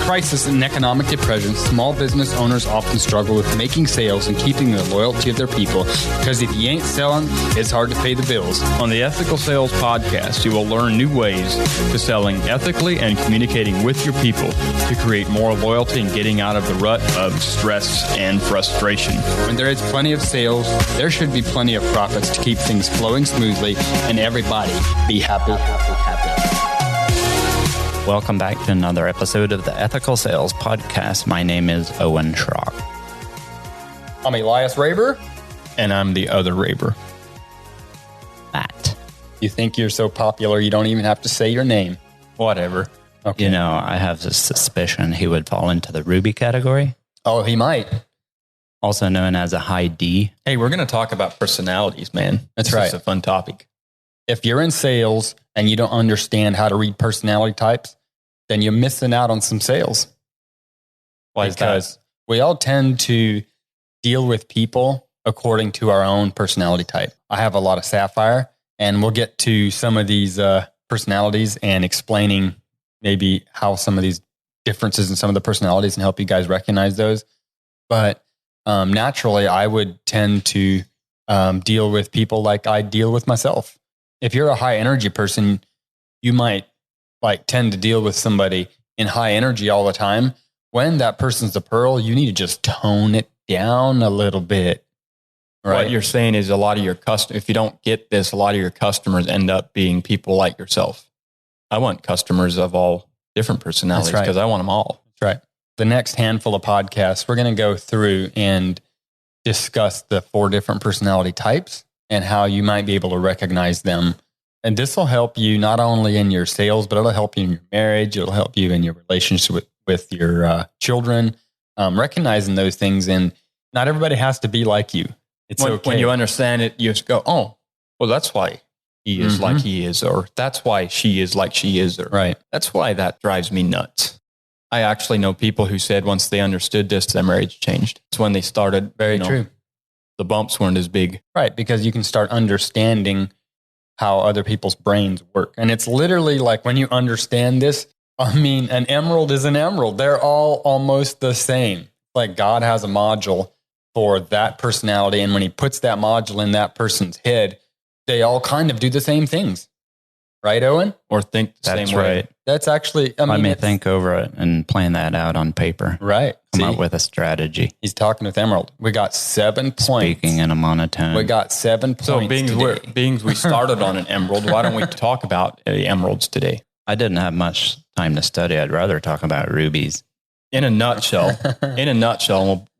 crisis and economic depression, small business owners often struggle with making sales and keeping the loyalty of their people because if you ain't selling, it's hard to pay the bills. On the Ethical Sales Podcast, you will learn new ways to selling ethically and communicating with your people to create more loyalty and getting out of the rut of stress and frustration. When there is plenty of sales, there should be plenty of profits to keep things flowing smoothly and everybody be happy. Welcome back to another episode of the Ethical Sales Podcast. My name is Owen Schrock. I'm Elias Raber. And I'm the other Raber. Matt. You think you're so popular you don't even have to say your name. Whatever. Okay. You know, I have a suspicion he would fall into the Ruby category. Oh, he might. Also known as a high D. Hey, we're going to talk about personalities, man. That's right. It's a fun topic. If you're in sales and you don't understand how to read personality types, then you're missing out on some sales. Why is that? Because we all tend to deal with people according to our own personality type. I have a lot of Sapphire, and we'll get to some of these personalities and explaining maybe how some of these differences in some of the personalities and help you guys recognize those. But naturally, I would tend to deal with people like I deal with myself. If you're a high energy person, you might tend to deal with somebody in high energy all the time. When that person's a pearl, you need to just tone it down a little bit. Right? What you're saying is a lot of your if you don't get this, a lot of your customers end up being people like yourself. I want customers of all different personalities because I want them all. That's right. The next handful of podcasts, we're going to go through and discuss the 4 different personality types and how you might be able to recognize them. And this will help you not only in your sales, but it'll help you in your marriage. It'll help you in your relationship with your children, recognizing those things. And not everybody has to be like you. It's okay. When you understand it, you just go, oh, well, that's why he is like he is, or that's why she is like she is, or right. That's why that drives me nuts. I actually know people who said once they understood this, their marriage changed. It's when they started. Very true. The bumps weren't as big. Right, because you can start understanding how other people's brains work. And it's literally like when you understand this, I mean, an emerald is an emerald. They're all almost the same. Like God has a module for that personality. And when he puts that module in that person's head, they all kind of do the same things. Right, Owen? Or think the same way. Right. That's actually, I may think over it and plan that out on paper. Right. Come up with a strategy. He's talking with Emerald. We got 7 points. Speaking in a monotone. We got 7 points. So being we started on an emerald, why don't we talk about the emeralds today? I didn't have much time to study. I'd rather talk about rubies. In a nutshell,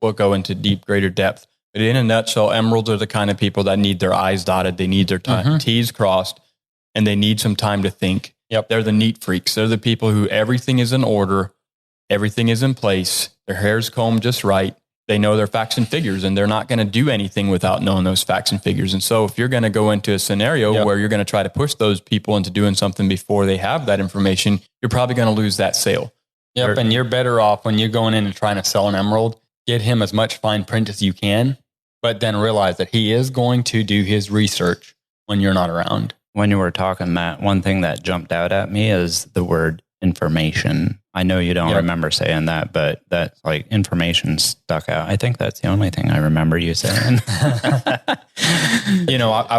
we'll go into greater depth. But in a nutshell, emeralds are the kind of people that need their I's dotted, they need their T's crossed, and they need some time to think. Yep. They're the neat freaks. They're the people who everything is in order, everything is in place, their hair's combed just right. They know their facts and figures, and they're not going to do anything without knowing those facts and figures. And so if you're going to go into a scenario where you're going to try to push those people into doing something before they have that information, you're probably going to lose that sale. Yep, and you're better off when you're going in and trying to sell an emerald, get him as much fine print as you can, but then realize that he is going to do his research when you're not around. When you were talking, Matt, one thing that jumped out at me is the word information. I know you don't remember saying that, but that information stuck out. I think that's the only thing I remember you saying. I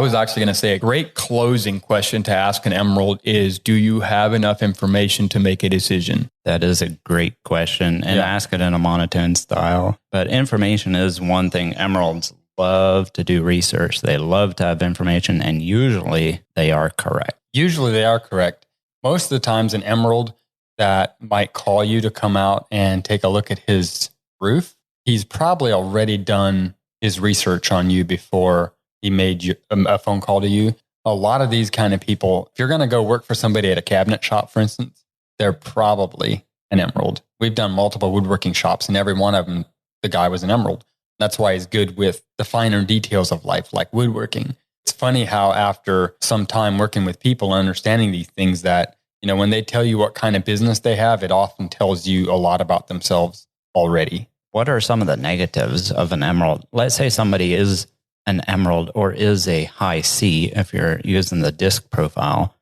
was actually going to say a great closing question to ask an emerald is, do you have enough information to make a decision? That is a great question, and ask it in a monotone style. But information is one thing. Emeralds love to do research. They love to have information, and usually they are correct. Usually they are correct. Most of the times an emerald that might call you to come out and take a look at his roof, he's probably already done his research on you before he made you a phone call to you. A lot of these kind of people, if you're going to go work for somebody at a cabinet shop, for instance, they're probably an emerald. We've done multiple woodworking shops, and every one of them, the guy was an emerald. That's why he's good with the finer details of life, like woodworking. It's funny how after some time working with people and understanding these things that, when they tell you what kind of business they have, it often tells you a lot about themselves already. What are some of the negatives of an emerald? Let's say somebody is an emerald or is a high C, if you're using the disc profile.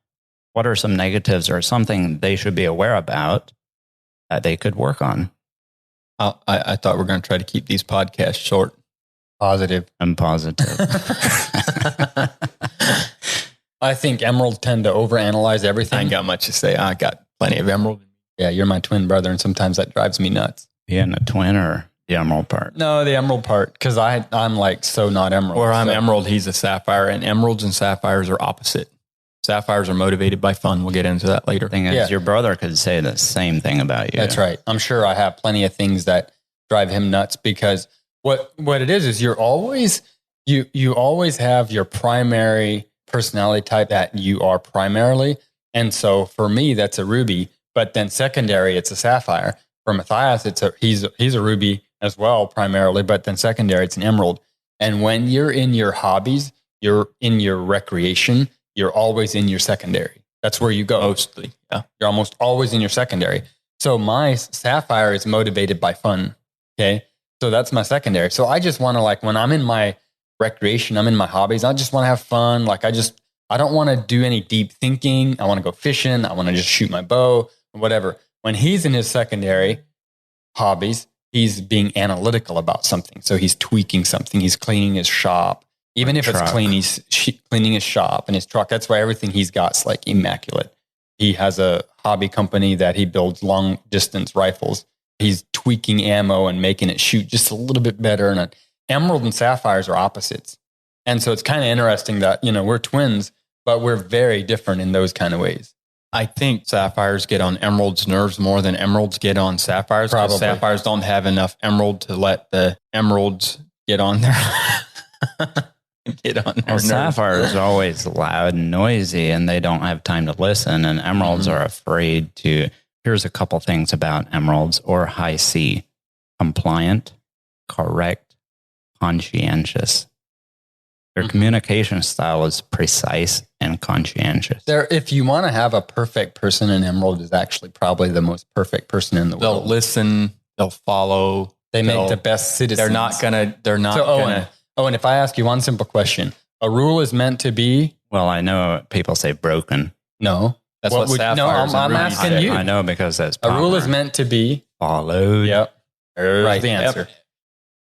What are some negatives or something they should be aware about that they could work on. I thought we were going to try to keep these podcasts short. Positive. I'm positive. I think emeralds tend to overanalyze everything. I ain't got much to say. I got plenty of emerald. Yeah, you're my twin brother, and sometimes that drives me nuts. Being a twin or the emerald part? No, the emerald part, because I'm like so not emerald. Or I'm emerald, he's a sapphire, and emeralds and sapphires are opposite. Sapphires are motivated by fun. We'll get into that later. Thing is, your brother could say the same thing about you. That's right. I'm sure I have plenty of things that drive him nuts, because what it is you're always you always have your primary personality type that you are primarily. And so for me, that's a ruby, but then secondary, it's a sapphire. For Matthias, he's a ruby as well, primarily, but then secondary, it's an emerald. And when you're in your hobbies, you're in your recreation, you're always in your secondary. That's where you go. Mostly, yeah. You're almost always in your secondary. So my sapphire is motivated by fun. Okay. So that's my secondary. So I just want to, like, when I'm in my recreation, I'm in my hobbies, I just want to have fun. Like, I don't want to do any deep thinking. I want to go fishing. I want to just shoot my bow, whatever. When he's in his secondary hobbies, he's being analytical about something. So he's tweaking something. He's cleaning his shop. Even if it's clean, he's cleaning his shop and his truck. That's why everything he's got is like immaculate. He has a hobby company that he builds long distance rifles. He's tweaking ammo and making it shoot just a little bit better. And emerald and sapphires are opposites. And so it's kind of interesting that, we're twins, but we're very different in those kind of ways. I think sapphires get on emeralds' nerves more than emeralds get on sapphires. Probably. Sapphires don't have enough emerald to let the emeralds get on there. Sapphires are always loud and noisy, and they don't have time to listen. And emeralds are afraid to. Here's a couple things about emeralds or high C: compliant, correct, conscientious. Their communication style is precise and conscientious. If you want to have a perfect person, an emerald is actually probably the most perfect person in the world. They'll listen. They'll follow. They make the best citizens. They're not gonna. Owen, if I ask you one simple question, a rule is meant to be... Well, I know people say broken. No. That's what sapphires I'm asking you. I know, because that's a rule is meant to be... followed. Yep. There's the answer.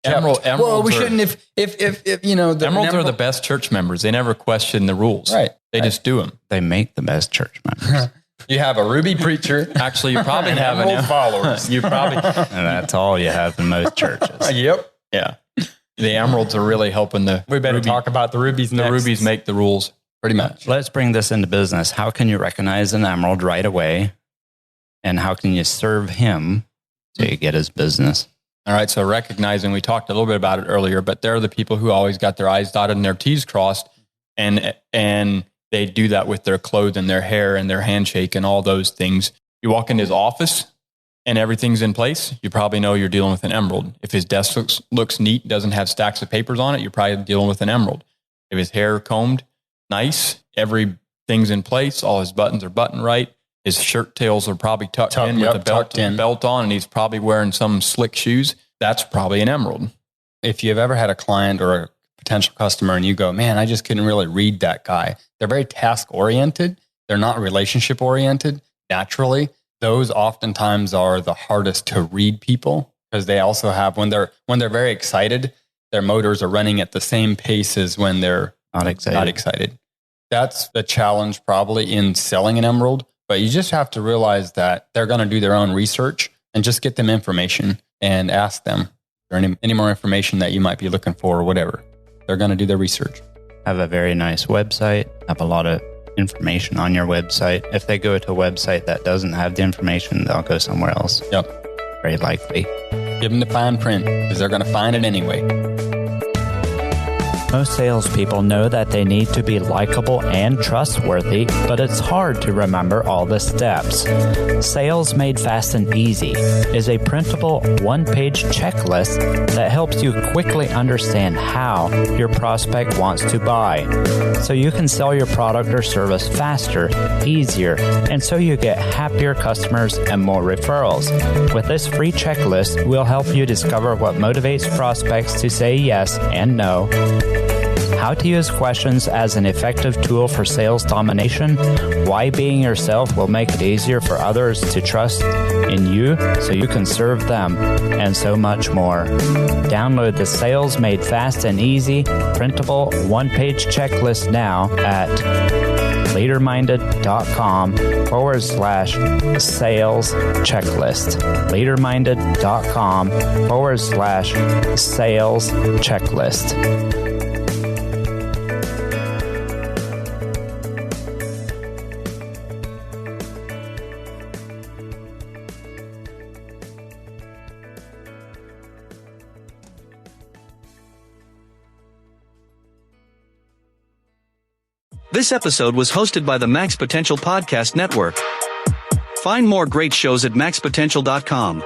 Emeralds well, we shouldn't if the emeralds are the best church members. They never question the rules. Right. They just do them. They make the best church members. You have a ruby preacher. Actually, you probably have emerald followers. You probably... And that's all you have in most churches. Yep. Yeah. The emeralds are really helping we better talk about the rubies next. The rubies make the rules, pretty much. Let's bring this into business. How can you recognize an emerald right away? And how can you serve him so you get his business? All right, so recognizing, we talked a little bit about it earlier, but they're the people who always got their I's dotted and their T's crossed, and they do that with their clothes and their hair and their handshake and all those things. You walk in his office and everything's in place, you probably know you're dealing with an emerald. If his desk looks neat, doesn't have stacks of papers on it, you're probably dealing with an emerald. If his hair combed nice, everything's in place, all his buttons are buttoned right, his shirt tails are probably tucked in with a belt on, and he's probably wearing some slick shoes, that's probably an emerald. If you've ever had a client or a potential customer and you go, man, I just couldn't really read that guy. They're very task-oriented. They're not relationship-oriented naturally. Those oftentimes are the hardest to read people, because they also have, when they're very excited, their motors are running at the same pace as when they're not excited. That's the challenge probably in selling an emerald, but you just have to realize that they're going to do their own research and just get them information and ask them, is there any more information that you might be looking for or whatever. They're going to do their research. Have a very nice website, have a lot of information on your website. If they go to a website that doesn't have the information, they'll go somewhere else. Yep. Very likely. Give them the fine print, because they're going to find it anyway. Most salespeople know that they need to be likable and trustworthy, but it's hard to remember all the steps. Sales Made Fast and Easy is a printable one-page checklist that helps you quickly understand how your prospect wants to buy, so you can sell your product or service faster, easier, and so you get happier customers and more referrals. With this free checklist, we'll help you discover what motivates prospects to say yes and no, how to use questions as an effective tool for sales domination, why being yourself will make it easier for others to trust in you so you can serve them, and so much more. Download the Sales Made Fast and Easy printable one-page checklist now at leaderminded.com/sales checklist. leaderminded.com/sales checklist. This episode was hosted by the Max Potential Podcast Network. Find more great shows at maxpotential.com.